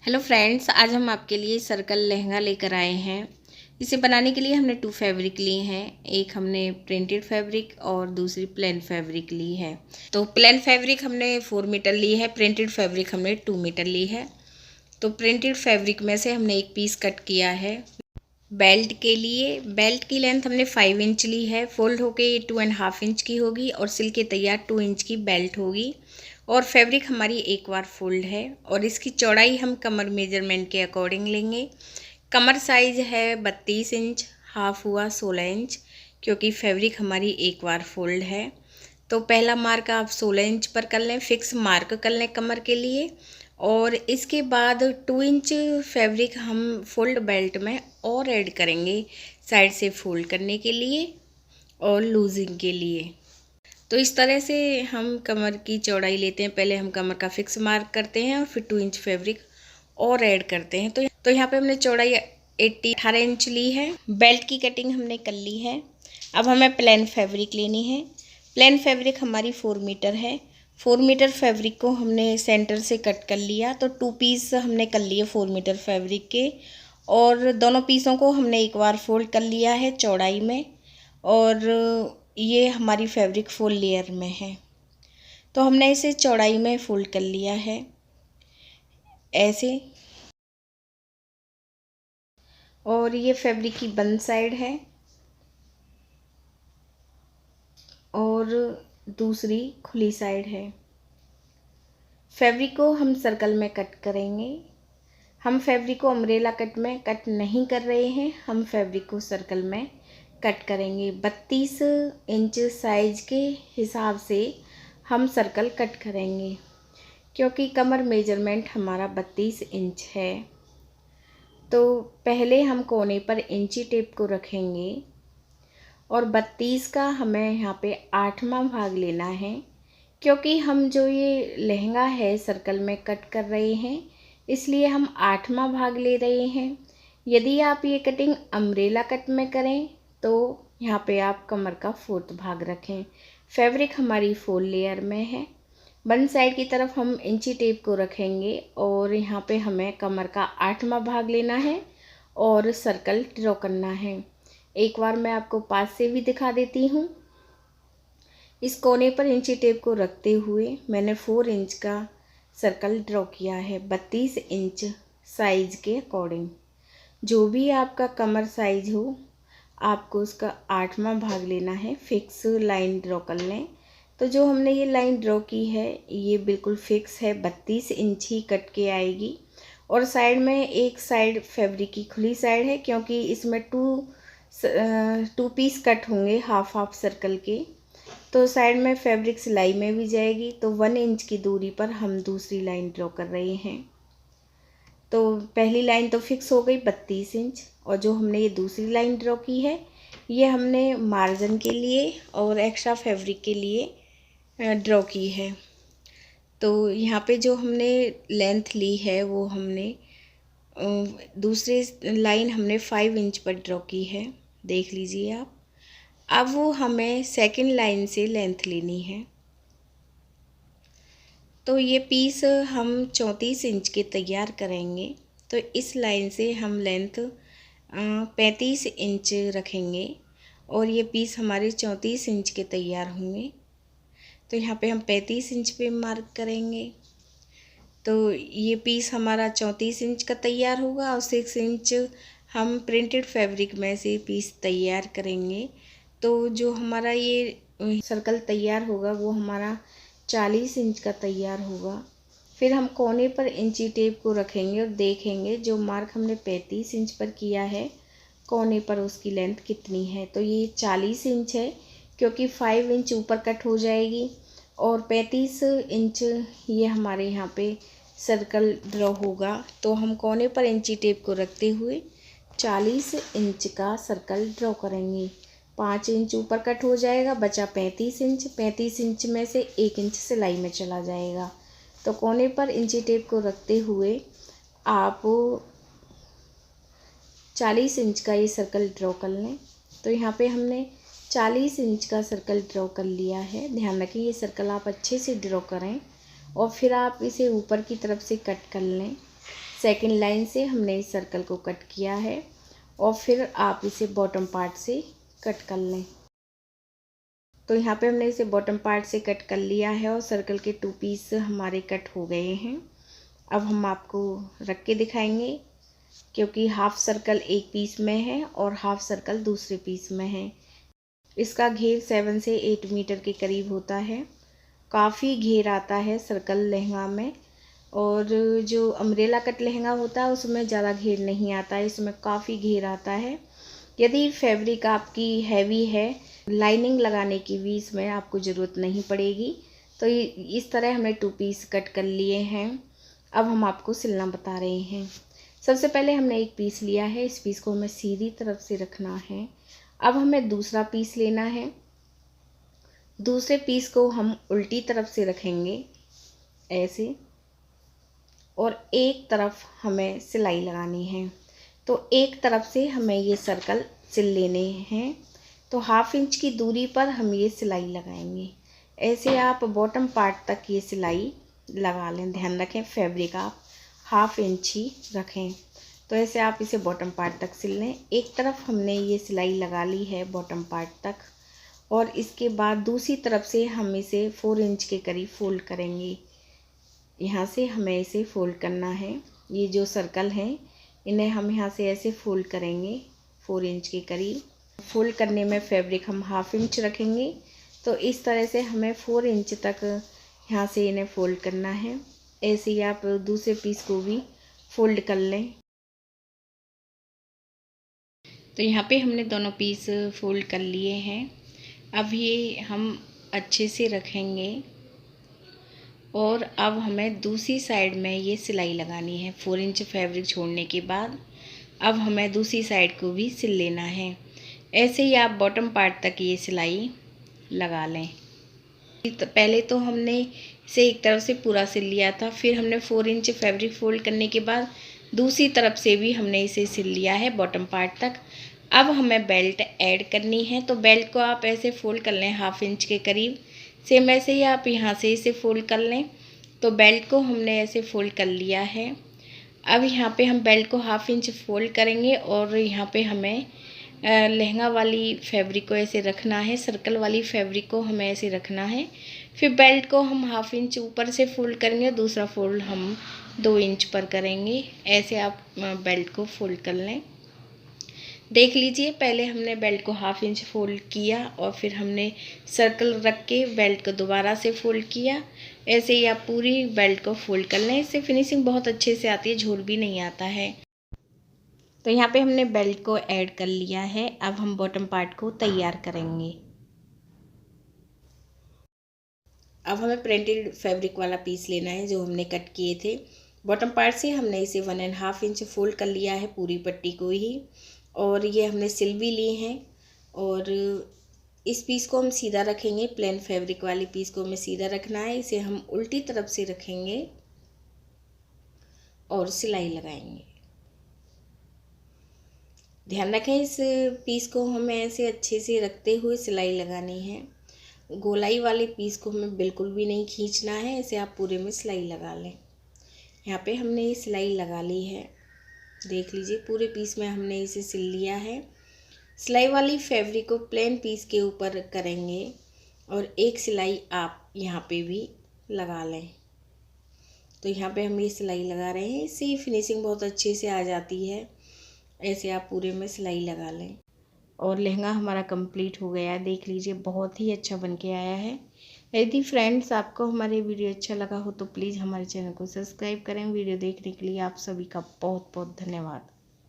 Hello friends, आज हम आपके लिए सर्कल लहंगा लेकर आए हैं। इसे बनाने के लिए हमने 2 फैब्रिक लिए हैं। एक हमने प्रिंटेड फैब्रिक और दूसरी प्लेन फैब्रिक ली है। तो प्लेन फैब्रिक हमने 4 मीटर ली है, प्रिंटेड फैब्रिक हमने 2 मीटर ली है। तो प्रिंटेड फैब्रिक में से हमने एक पीस कट किया है। बेल्ट के लिए बेल्ट की लेंथ हमने 5 इंच ली है। फोल्ड होके ये 2.5 इंच की होगी और सिल के तैयार 2 इंच की बेल्ट होगी। और फैब्रिक हमारी एक बार फोल्ड है और इसकी चौड़ाई हम कमर मेजरमेंट के अकॉर्डिंग लेंगे। कमर साइज है 32 इंच, हाफ हुआ 16 इंच, क्योंकि फैब्रिक हमारी एक बार फोल्ड है। तो पहला मार्क आप 16 इंच पर कर लें, फिक्स मार्क कर लें कमर के लिए। और इसके बाद 2 इंच फैब्रिक हम फोल्ड बेल्ट में और ऐड करेंगे, साइड से फोल्ड करने के लिए और लूजिंग के लिए। तो इस तरह से हम कमर की चौड़ाई लेते हैं। पहले हम कमर का फिक्स मार्क करते हैं और फिर 2 इंच फैब्रिक और ऐड करते हैं। तो यहाँ पे हमने चौड़ाई 18 इंच ली है। बेल्ट की कटिंग हमने कर ली है। अब हमें प्लेन फैब्रिक लेनी है। प्लेन फैब्रिक हमारी 4 मीटर है। 4 मीटर फैब्रिक को हमने सेंटर से कट कर लिया। तो 2 पीस हमने कर लिए 4 मीटर फैब्रिक के, और दोनों पीसों को हमने एक बार फोल्ड कर लिया है चौड़ाई में। और ये हमारी फैब्रिक 4 लेयर में है। तो हमने इसे चौड़ाई में फोल्ड कर लिया है ऐसे। और ये फैब्रिक की बंद साइड है और दूसरी खुली साइड है। फैब्रिक को हम सर्कल में कट करेंगे। हम फैब्रिक को अम्ब्रेला कट में कट नहीं कर रहे हैं, हम फैब्रिक को सर्कल में कट करेंगे। 32 इंच साइज के हिसाब से हम सर्कल कट करेंगे, क्योंकि कमर मेजरमेंट हमारा 32 इंच है। तो पहले हम कोने पर इंची टेप को रखेंगे और 32 का हमें यहाँ पे 8वां भाग लेना है, क्योंकि हम जो ये लहंगा है सर्कल में कट कर रहे हैं, इसलिए हम 8वां भाग ले रहे हैं। यदि आप ये कटिंग अम्ब्रेला कट में करें तो यहाँ पे आप कमर का 4th भाग रखें। फैब्रिक हमारी 4 लेयर में है। वन साइड की तरफ हम इंची टेप को रखेंगे और यहाँ पे हमें कमर का 8वां भाग लेना है और सर्कल ड्रॉ करना है। एक बार मैं आपको पास से भी दिखा देती हूँ। इस कोने पर इंची टेप को रखते हुए मैंने 4 इंच का सर्कल ड्रॉ किया है 32 इंच साइज के अकॉर्डिंग। जो भी आपका कमर साइज हो, आपको उसका 8वां भाग लेना है। फिक्स लाइन ड्रॉ कर लें। तो जो हमने ये लाइन ड्रॉ की है ये बिल्कुल फिक्स है, 32 इंच ही कट के आएगी। और साइड में एक साइड फैब्रिक की खुली साइड है, क्योंकि इसमें 2 पीस कट होंगे हाफ हाफ सर्कल के। तो साइड में फैब्रिक सिलाई में भी जाएगी। तो 1 इंच की दूरी पर हम दूसरी लाइन ड्रॉ कर रहे हैं। तो पहली लाइन तो फिक्स हो गई 32 इंच, और जो हमने ये दूसरी लाइन ड्रॉ की है ये हमने मार्जिन के लिए और एक्स्ट्रा फैब्रिक के लिए ड्रॉ की है। तो यहाँ पे जो हमने लेंथ ली है वो हमने दूसरे लाइन हमने 5 इंच पर ड्रॉ की है, देख लीजिए आप। अब वो हमें सेकंड लाइन से लेंथ लेनी है। तो ये पीस हम 34 इंच के तैयार करेंगे। तो इस लाइन से हम लेंथ 35 इंच रखेंगे और ये पीस हमारे 34 इंच के तैयार होंगे। तो यहाँ पे हम 35 इंच पे मार्क करेंगे। तो ये पीस हमारा 34 इंच का तैयार होगा और 6 इंच हम प्रिंटेड फैब्रिक में से पीस तैयार करेंगे। तो जो हमारा ये सर्कल तैयार होगा वो हमारा 40 इंच का तैयार होगा। फिर हम कोने पर इंची टेप को रखेंगे और देखेंगे जो मार्क हमने 35 इंच पर किया है कोने पर उसकी लेंथ कितनी है। तो ये 40 इंच है, क्योंकि 5 इंच ऊपर कट हो जाएगी और 35 इंच ये हमारे यहाँ पे सर्कल ड्रॉ होगा। तो हम कोने पर इंची टेप को रखते हुए 40 इंच का सर्कल ड्रॉ करेंगे। 5 इंच ऊपर कट हो जाएगा, बचा 35 इंच। 35 इंच में से 1 इंच सिलाई में चला जाएगा। तो कोने पर इंची टेप को रखते हुए आप 40 इंच का ये सर्कल ड्रॉ कर लें। तो यहाँ पे हमने 40 इंच का सर्कल ड्रॉ कर लिया है। ध्यान रखें ये सर्कल आप अच्छे से ड्रॉ करें और फिर आप इसे ऊपर की तरफ से कट कर लें। सेकंड लाइन से हमने इस सर्कल को कट किया है और फिर आप इसे बॉटम पार्ट से कट कर लें। तो यहाँ पे हमने इसे बॉटम पार्ट से कट कर लिया है और सर्कल के 2 पीस हमारे कट हो गए हैं। अब हम आपको रख के दिखाएंगे, क्योंकि हाफ सर्कल एक पीस में है और हाफ सर्कल दूसरे पीस में है। इसका घेर 7 से 8 मीटर के करीब होता है। काफ़ी घेर आता है सर्कल लहंगा में, और जो अम्ब्रेला कट लहंगा होता है उसमें ज़्यादा घेर नहीं आता है, इसमें काफ़ी घेर आता है। यदि फैब्रिक आपकी हैवी है, लाइनिंग लगाने की भी इसमें आपको ज़रूरत नहीं पड़ेगी। तो इस तरह हमने 2 पीस कट कर लिए हैं। अब हम आपको सिलना बता रहे हैं। सबसे पहले हमने एक पीस लिया है, इस पीस को हमें सीधी तरफ से रखना है। अब हमें दूसरा पीस लेना है, दूसरे पीस को हम उल्टी तरफ से रखेंगे ऐसे, और एक तरफ हमें सिलाई लगानी है। तो एक तरफ से हमें ये सर्कल सिल लेने हैं। तो हाफ इंच की दूरी पर हम ये सिलाई लगाएंगे। ऐसे आप बॉटम पार्ट तक ये सिलाई लगा लें। ध्यान रखें फैब्रिक आप हाफ इंच ही रखें। तो ऐसे आप इसे बॉटम पार्ट तक सिल लें। एक तरफ हमने ये सिलाई लगा ली है बॉटम पार्ट तक, और इसके बाद दूसरी तरफ से हम इसे 4 इंच के करीब फोल्ड करेंगे। यहाँ से हमें इसे फोल्ड करना है। ये जो सर्कल हैं इन्हें हम यहाँ से ऐसे फोल्ड करेंगे 4 इंच के करीब। फोल्ड करने में फैब्रिक हम हाफ इंच रखेंगे। तो इस तरह से हमें 4 इंच तक यहाँ से इन्हें फोल्ड करना है। ऐसे ही आप दूसरे पीस को भी फोल्ड कर लें। तो यहाँ पे हमने दोनों पीस फोल्ड कर लिए हैं। अब ये हम अच्छे से रखेंगे, और अब हमें दूसरी साइड में ये सिलाई लगानी है। 4 इंच फैब्रिक छोड़ने के बाद अब हमें दूसरी साइड को भी सिल लेना है। ऐसे ही आप बॉटम पार्ट तक ये सिलाई लगा लें। तो पहले तो हमने इसे एक तरफ से पूरा सिल लिया था, फिर हमने 4 इंच फैब्रिक फोल्ड करने के बाद दूसरी तरफ से भी हमने इसे सिल लिया है बॉटम पार्ट तक। अब हमें बेल्ट ऐड करनी है। तो बेल्ट को आप ऐसे फोल्ड कर लें हाफ इंच के करीब। सेम ऐसे ही आप यहाँ से इसे फोल्ड कर लें। तो बेल्ट को हमने ऐसे फोल्ड कर लिया है। अब यहाँ पे हम बेल्ट को हाफ इंच फोल्ड करेंगे, और यहाँ पे हमें लहंगा वाली फैब्रिक को ऐसे रखना है, सर्कल वाली फैब्रिक को हमें ऐसे रखना है। फिर बेल्ट को हम हाफ इंच ऊपर से फोल्ड करेंगे, दूसरा फोल्ड हम 2 इंच पर करेंगे। ऐसे आप बेल्ट को फोल्ड कर लें। देख लीजिए, पहले हमने बेल्ट को हाफ इंच फोल्ड किया और फिर हमने सर्कल रख के बेल्ट को दोबारा से फोल्ड किया। ऐसे ही आप पूरी बेल्ट को फोल्ड कर लें। इससे फिनिशिंग बहुत अच्छे से आती है, झोल भी नहीं आता है। तो यहाँ पे हमने बेल्ट को ऐड कर लिया है। अब हम बॉटम पार्ट को तैयार करेंगे। अब हमें प्रिंटेड फैब्रिक वाला पीस लेना है जो हमने कट किए थे। बॉटम पार्ट से हमने इसे 1.5 इंच फोल्ड कर लिया है पूरी पट्टी को ही, और ये हमने सिल भी लिए हैं। और इस पीस को हम सीधा रखेंगे, प्लेन फैब्रिक वाली पीस को हमें सीधा रखना है। इसे हम उल्टी तरफ से रखेंगे और सिलाई लगाएंगे। ध्यान रखें, इस पीस को हमें ऐसे अच्छे से रखते हुए सिलाई लगानी है। गोलाई वाले पीस को हमें बिल्कुल भी नहीं खींचना है। ऐसे आप पूरे में सिलाई लगा लें। यहाँ पे हमने ये सिलाई लगा ली है। देख लीजिए, पूरे पीस में हमने इसे सिल लिया है। सिलाई वाली फैब्रिक को प्लेन पीस के ऊपर करेंगे और एक सिलाई आप यहाँ पे भी लगा लें। तो यहाँ पे हम ये सिलाई लगा रहे हैं। इससे फिनिशिंग बहुत अच्छे से आ जाती है। ऐसे आप पूरे में सिलाई लगा लें। और लहंगा हमारा कंप्लीट हो गया है। देख लीजिए, बहुत ही अच्छा बन के आया है। यदि फ्रेंड्स आपको हमारे वीडियो अच्छा लगा हो तो प्लीज़ हमारे चैनल को सब्सक्राइब करें। वीडियो देखने के लिए आप सभी का बहुत बहुत धन्यवाद।